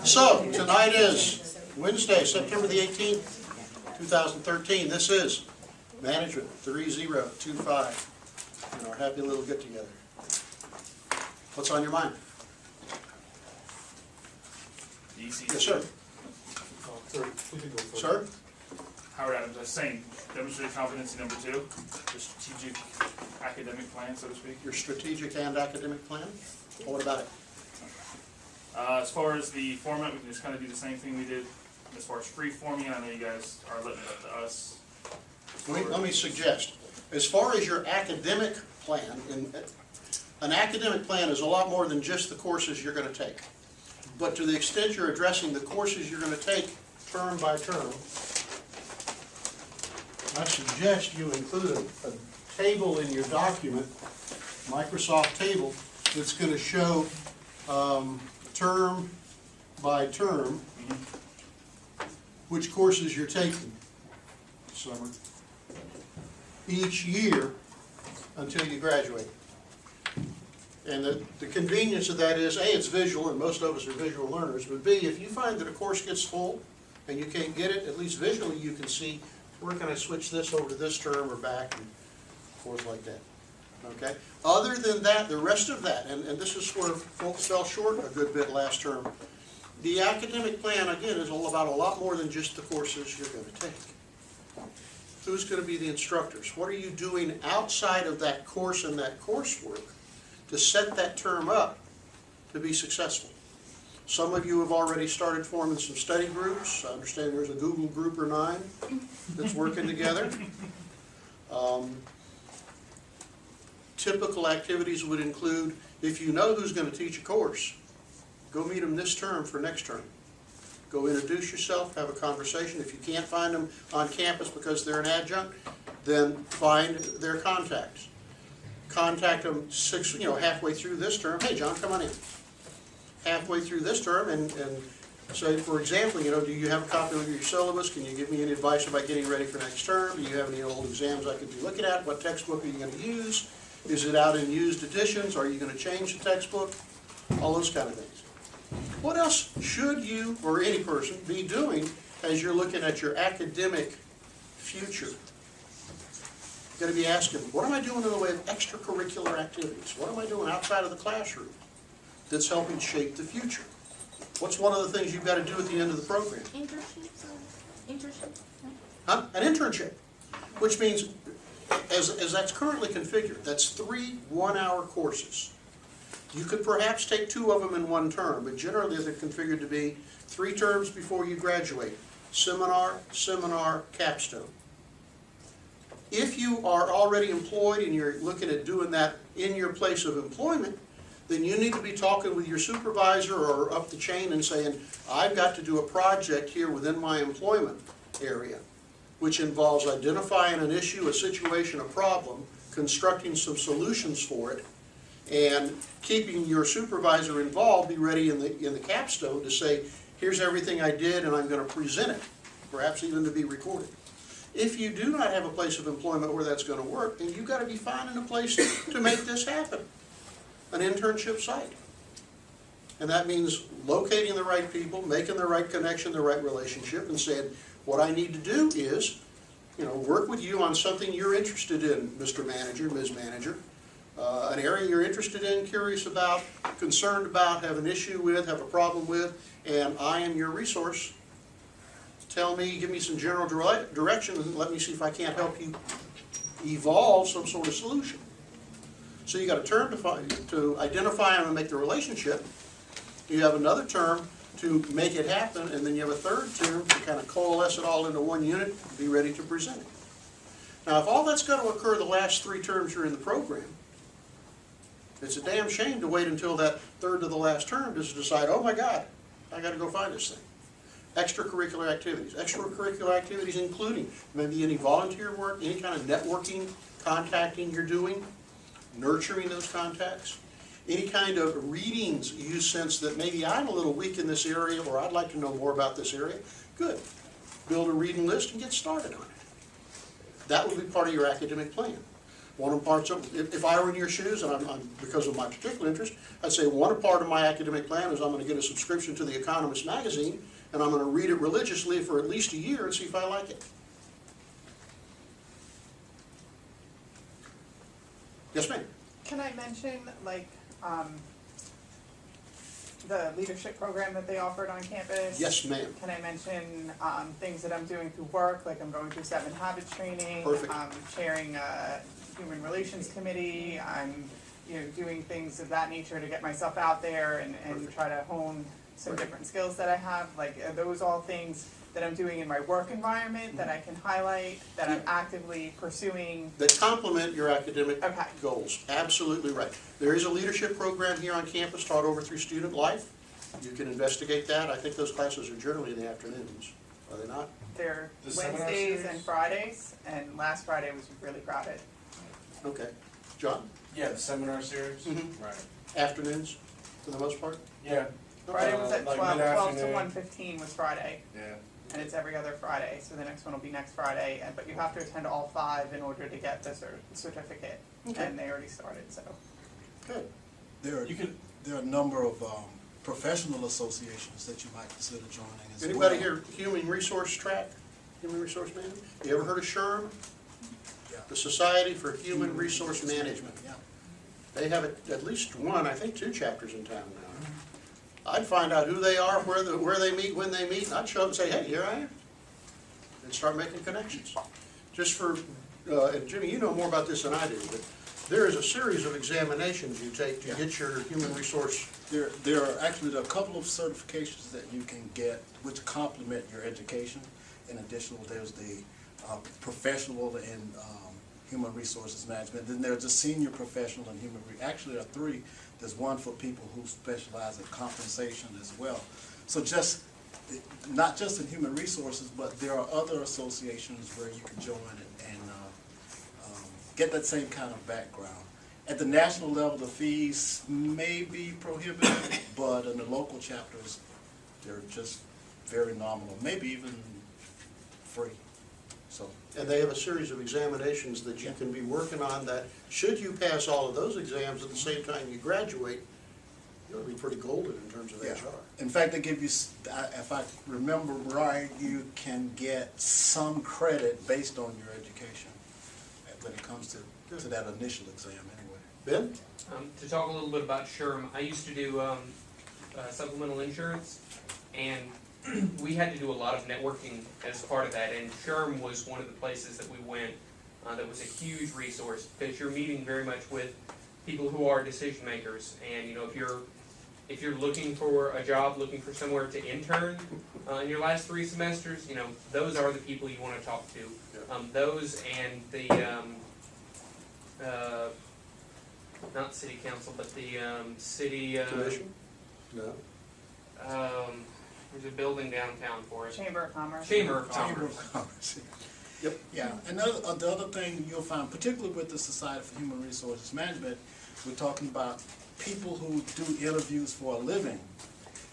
So, tonight is Wednesday, September the 18th, 2013. This is Management 3025 and our happy little get-together. What's on your mind? Yes, sir. Sir? Howard Adams, I was saying, demonstrate competency number 2, the strategic academic plan, so to speak. Your strategic and academic plan? Well, what about it? As far as the format, we can just kind of do the same thing we did as far as free forming. I know you guys are letting it up to us. Let me suggest, as far as your academic plan, an academic plan is a lot more than just the courses you're going to take. But to the extent you're addressing the courses you're going to take term by term, I suggest you include a table in your document, Microsoft table, that's going to show term by term which courses you're taking summer each year until you graduate. And the convenience of that is, A, it's visual, and most of us are visual learners, but B, if you find that a course gets full and you can't get it, at least visually you can see, where can I switch this over to this term or back, and forth like that. Okay? Other than that, the rest of that, and this is where folks fell short a good bit last term, the academic plan, again, is all about a lot more than just the courses you're going to take. Who's going to be the instructors? What are you doing outside of that course and that coursework to set that term up to be successful? Some of you have already started forming some study groups. I understand there's a Google group or 9 that's working together. Typical activities would include, if you know who's going to teach a course, go meet them this term for next term. Go introduce yourself, have a conversation. If you can't find them on campus because they're an adjunct, then find their contacts. Contact them halfway through this term. Hey, John, come on in. Halfway through this term and say, for example, do you have a copy of your syllabus? Can you give me any advice about getting ready for next term? Do you have any old exams I could be looking at? What textbook are you going to use? Is it out in used editions? Are you going to change the textbook? All those kind of things. What else should you, or any person, be doing as you're looking at your academic future? You've got to be asking, what am I doing in the way of extracurricular activities? What am I doing outside of the classroom that's helping shape the future? What's one of the things you've got to do at the end of the program? Internship. Huh? An internship, which means, as that's currently configured, that's 3 one-hour courses. You could perhaps take 2 of them in one term, but generally they're configured to be 3 terms before you graduate. Seminar, seminar, capstone. If you are already employed and you're looking at doing that in your place of employment, then you need to be talking with your supervisor or up the chain and saying, I've got to do a project here within my employment area, which involves identifying an issue, a situation, a problem, constructing some solutions for it, and keeping your supervisor involved. Be ready in the capstone to say, here's everything I did and I'm going to present it, perhaps even to be recorded. If you do not have a place of employment where that's going to work, then you've got to be finding a place to make this happen. An internship site. And that means locating the right people, making the right connection, the right relationship, and saying, what I need to do is, work with you on something you're interested in, Mr. Manager, Ms. Manager. An area you're interested in, curious about, concerned about, have an issue with, have a problem with, and I am your resource. Tell me, give me some general direction, and let me see if I can't help you evolve some sort of solution. So you got a term to identify and make the relationship. You have another term to make it happen, and then you have a third term to kind of coalesce it all into one unit and be ready to present it. Now, if all that's going to occur the last 3 terms you're in the program, it's a damn shame to wait until that third to the last term to decide, oh my God, I got to go find this thing. Extracurricular activities. Extracurricular activities including maybe any volunteer work, any kind of networking, contacting you're doing, nurturing those contacts. Any kind of readings you sense that maybe I'm a little weak in this area or I'd like to know more about this area. Good. Build a reading list and get started on it. That will be part of your academic plan. One of parts of, if I were in your shoes, and I'm because of my particular interest, I'd say one part of my academic plan is I'm going to get a subscription to the Economist magazine, and I'm going to read it religiously for at least a year and see if I like it. Yes, ma'am. Can I mention, like, the leadership program that they offered on campus? Yes, ma'am. Can I mention, things that I'm doing through work, like I'm going through 7 Habits training? Perfect. I'm chairing a Human Relations Committee, I'm, doing things of that nature to get myself out there and Perfect. try to hone some Right. different skills that I have, like, are those all things that I'm doing in my work environment that I can highlight, that I'm actively pursuing? That complement your academic Okay. goals. Absolutely right. There is a leadership program here on campus taught over through student life. You can investigate that. I think those classes are generally in the afternoons, are they not? They're The seminar Wednesdays series? and Fridays, and last Friday was really crowded. Okay. John? Yeah, the seminar series. Mhm. Right. Afternoons, for the most part? Yeah. Friday was at Like 12 to mid-afternoon. 1:15 was Friday, Yeah. and it's every other Friday, so the next one will be next Friday, but you have to attend all 5 in order to get the certificate, Okay. and they already started, so. Good. There are, You could. there are a number of professional associations that you might consider joining as well. Anybody here, human resource track, human resource management? You ever heard of SHRM? Yeah. The Society for Human Resource Management. Yeah. They have at least one, I think 2 chapters in town now. I'd find out who they are, where they meet, when they meet, and I'd show up and say, hey, here I am. And start making connections. Just for, and Jimmy, you know more about this than I do, but there is a series of examinations you take to get your human resource. There are a couple of certifications that you can get which complement your education. In addition, there's the professional in human resources management. Then there's a senior professional in actually there are 3. There's one for people who specialize in compensation as well. So not just in human resources, but there are other associations where you can join and get that same kind of background. At the national level, the fees may be prohibitive, but in the local chapters, they're just very nominal, maybe even free. So, And they have a series of examinations that you can be working on that, should you pass all of those exams at the same time you graduate, you'll be pretty golden in terms of yeah. HR. In fact, they give you, if I remember right, you can get some credit based on your education when it comes to that initial exam anyway. Ben? To talk a little bit about SHRM, I used to do supplemental insurance, and we had to do a lot of networking as part of that, and SHRM was one of the places that we went that was a huge resource, because you're meeting very much with people who are decision makers, and if you're looking for a job, looking for somewhere to intern in your last 3 semesters, those are the people you want to talk to. Yeah. Those and the not city council, but the city. Commission? No. There's a building downtown for it. Chamber of Commerce. Chamber of Chamber Commerce. of Commerce. Yep. Yeah, and the other thing you'll find, particularly with the Society for Human Resources Management, we're talking about people who do interviews for a living.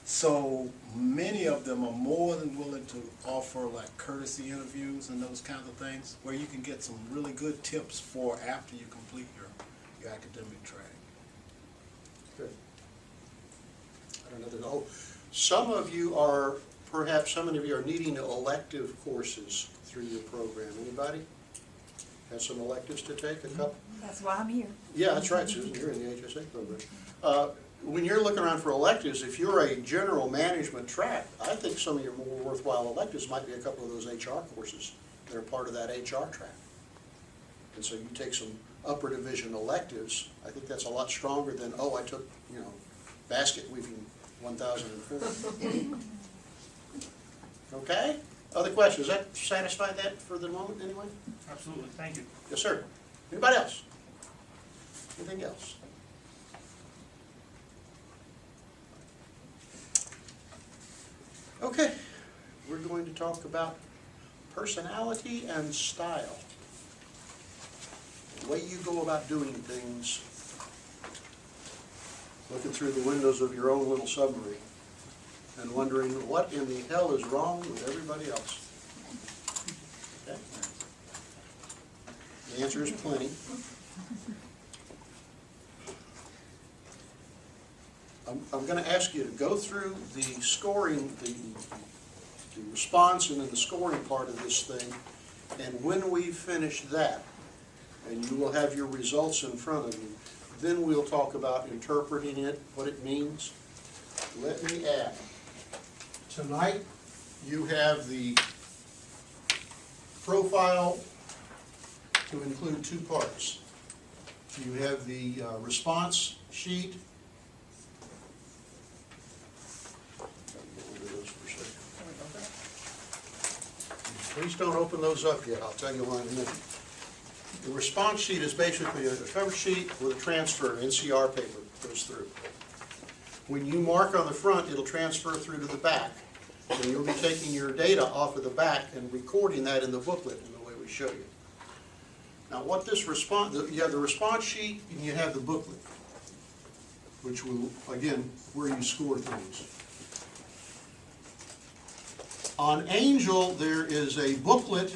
So many of them are more than willing to offer like courtesy interviews and those kinds of things, where you can get some really good tips for after you complete your academic track. Good. I don't know. Some of you are, perhaps some of you are needing elective courses through your program. Anybody? Have some electives to take, a couple? That's why I'm here. Yeah, that's right, Susan, you're in the HSA program. When you're looking around for electives, if you're a general management track, I think some of your more worthwhile electives might be a couple of those HR courses that are part of that HR track. And so you take some upper division electives, I think that's a lot stronger than, oh, I took, basket weaving 1004. Okay? Other questions? Does that satisfy that for the moment anyway? Absolutely, thank you. Yes, sir. Anybody else? Anything else? Okay, we're going to talk about personality and style. The way you go about doing things, looking through the windows of your own little submarine and wondering what in the hell is wrong with everybody else. Okay? The answer is plenty. I'm gonna ask you to go through the scoring, the response and then the scoring part of this thing. And when we finish that, and you will have your results in front of you, then we'll talk about interpreting it, what it means. Let me add, tonight you have the profile to include two parts. You have the response sheet. Please don't open those up yet, I'll tell you why in a minute. The response sheet is basically a cover sheet with a transfer, NCR paper goes through. When you mark on the front, it'll transfer through to the back. And you'll be taking your data off of the back and recording that in the booklet in the way we show you. Now what this response, you have the response sheet and you have the booklet, which will, again, where you score things. On Angel, there is a booklet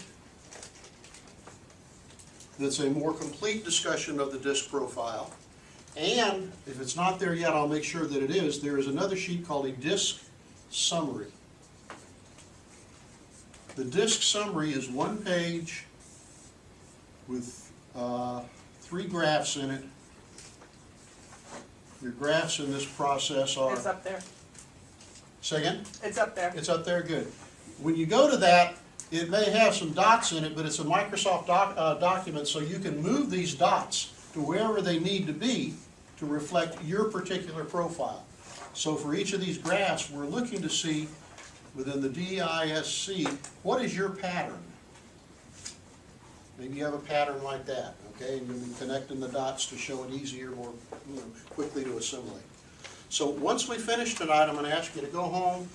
that's a more complete discussion of the DISC profile. And if it's not there yet, I'll make sure that it is. There is another sheet called a DISC summary. The DISC summary is one page with 3 graphs in it. Your graphs in this process are... It's up there. Say again? It's up there. It's up there, good. When you go to that, it may have some dots in it, but it's a Microsoft document, so you can move these dots to wherever they need to be to reflect your particular profile. So for each of these graphs, we're looking to see within the DISC, what is your pattern? Maybe you have a pattern like that, okay? And you'll be connecting the dots to show it easier, more quickly to assimilate. So once we finish tonight, I'm going to ask you to go home,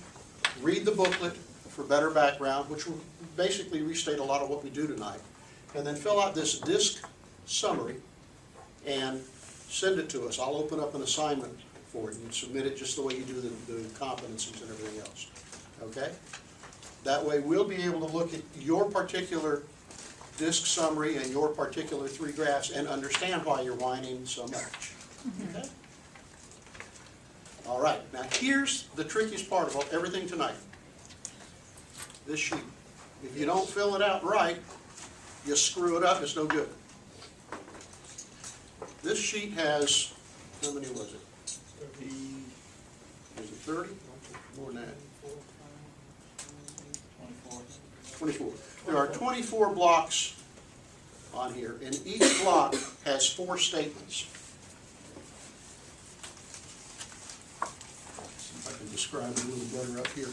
read the booklet for better background, which will basically restate a lot of what we do tonight, and then fill out this DISC summary and send it to us. I'll open up an assignment for it and submit it just the way you do the competencies and everything else. Okay? That way we'll be able to look at your particular DISC summary and your particular 3 graphs and understand why you're whining so much. Okay? All right, now here's the trickiest part of everything tonight. This sheet. If you don't fill it out right, you screw it up, it's no good. This sheet has, how many was it? 30, was it 30? More than that. 24. There are 24 blocks on here, and each block has 4 statements. See if I can describe it a little better up here.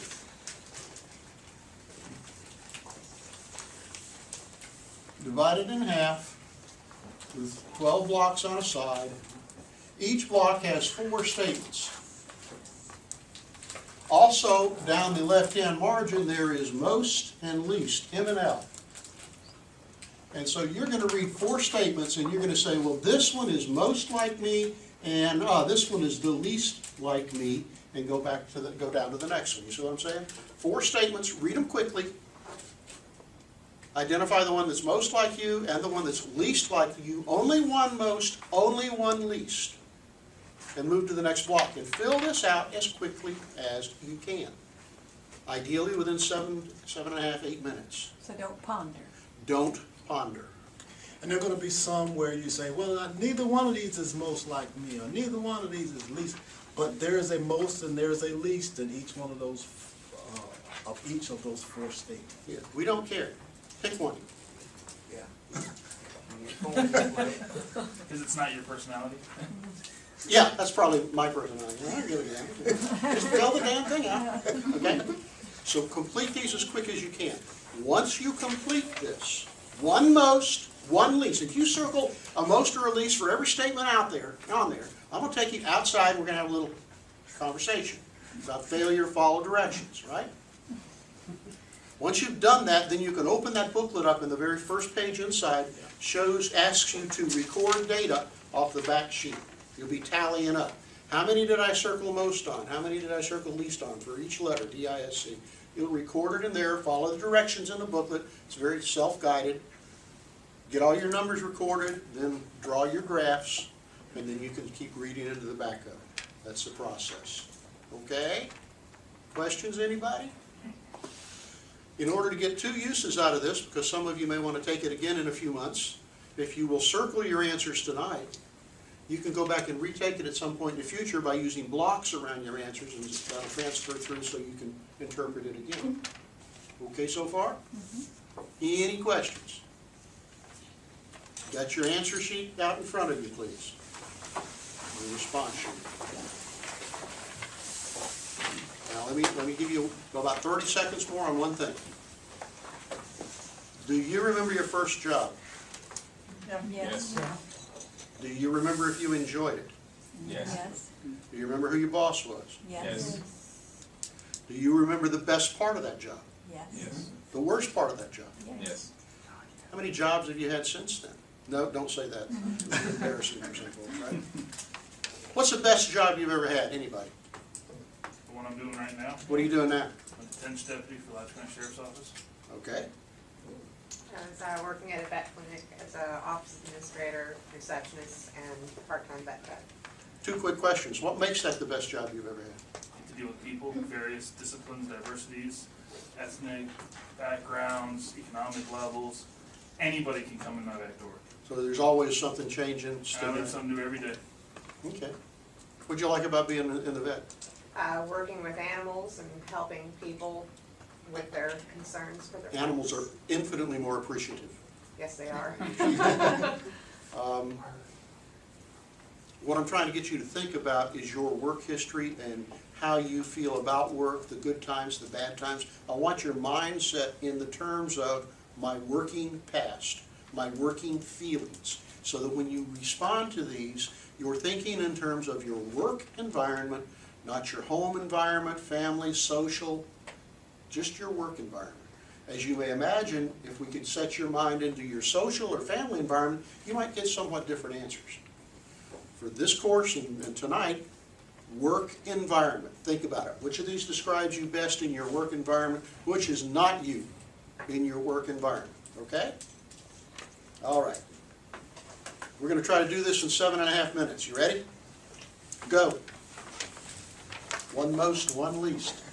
Divided in half with 12 blocks on a side. Each block has 4 statements. Also, down the left-hand margin, there is most and least, M and L. And so you're going to read 4 statements, and you're going to say, well, this one is most like me, and this one is the least like me, and go down to the next one. You see what I'm saying? 4 statements, read them quickly. Identify the one that's most like you and the one that's least like you. Only one most, only one least. And move to the next block. And fill this out as quickly as you can. Ideally within 7.5, 8 minutes. So don't ponder. Don't ponder. And there are going to be some where you say, well, neither one of these is most like me, or neither one of these is least. But there is a most and there is a least in each one of those, of each of those 4 statements. Yeah, we don't care. Pick one. Yeah. Because it's not your personality. Yeah, that's probably my personality. I give a damn. Just fill the damn thing out. Okay? So complete these as quick as you can. Once you complete this, one most, one least. If you circle a most or a least for every statement on there, I'm going to take you outside and we're going to have a little conversation about failure, follow directions, right? Once you've done that, then you can open that booklet up, and the very first page inside asks you to record data off the back sheet. You'll be tallying up. How many did I circle most on? How many did I circle least on for each letter, DISC? You'll record it in there, follow the directions in the booklet. It's very self-guided. Get all your numbers recorded, then draw your graphs, and then you can keep reading into the back of it. That's the process. Okay? Questions, anybody? In order to get 2 uses out of this, because some of you may want to take it again in a few months, if you will circle your answers tonight, you can go back and retake it at some point in the future by using blocks around your answers, and that'll transfer through so you can interpret it again. Okay so far? Any questions? Got your answer sheet out in front of you, please. Your response sheet. Now let me give you about 30 seconds more on one thing. Do you remember your first job? Yes. Do you remember if you enjoyed it? Yes. Do you remember who your boss was? Yes. Do you remember the best part of that job? Yes. The worst part of that job? Yes. How many jobs have you had since then? No, don't say that. It's embarrassing for some folks, right? What's the best job you've ever had? Anybody? The one I'm doing right now, What are you doing now? I'm a detention deputy for Latch County Sheriff's Office. Okay. I was working at a vet clinic as an office administrator, receptionist, and part-time vet tech. 2 quick questions. What makes that the best job you've ever had? Get to deal with people, various disciplines, diversities, ethnic backgrounds, economic levels. Anybody can come in my back door. So there's always something changing, I learn stimulating. something new every day. Okay. What'd you like about being in the vet? Working with animals and helping people with their concerns for their Animals are pets. infinitely more appreciative. Yes, they are. What I'm trying to get you to think about is your work history and how you feel about work, the good times, the bad times. I want your mindset in the terms of my working past, my working feelings, so that when you respond to these, you're thinking in terms of your work environment, not your home environment, family, social, just your work environment. As you may imagine, if we could set your mind into your social or family environment, you might get somewhat different answers. For this course and tonight, work environment. Think about it. Which of these describes you best in your work environment? Which is not you in your work environment? Okay? All right. We're going to try to do this in 7.5 minutes. You ready? Go. One most, one least.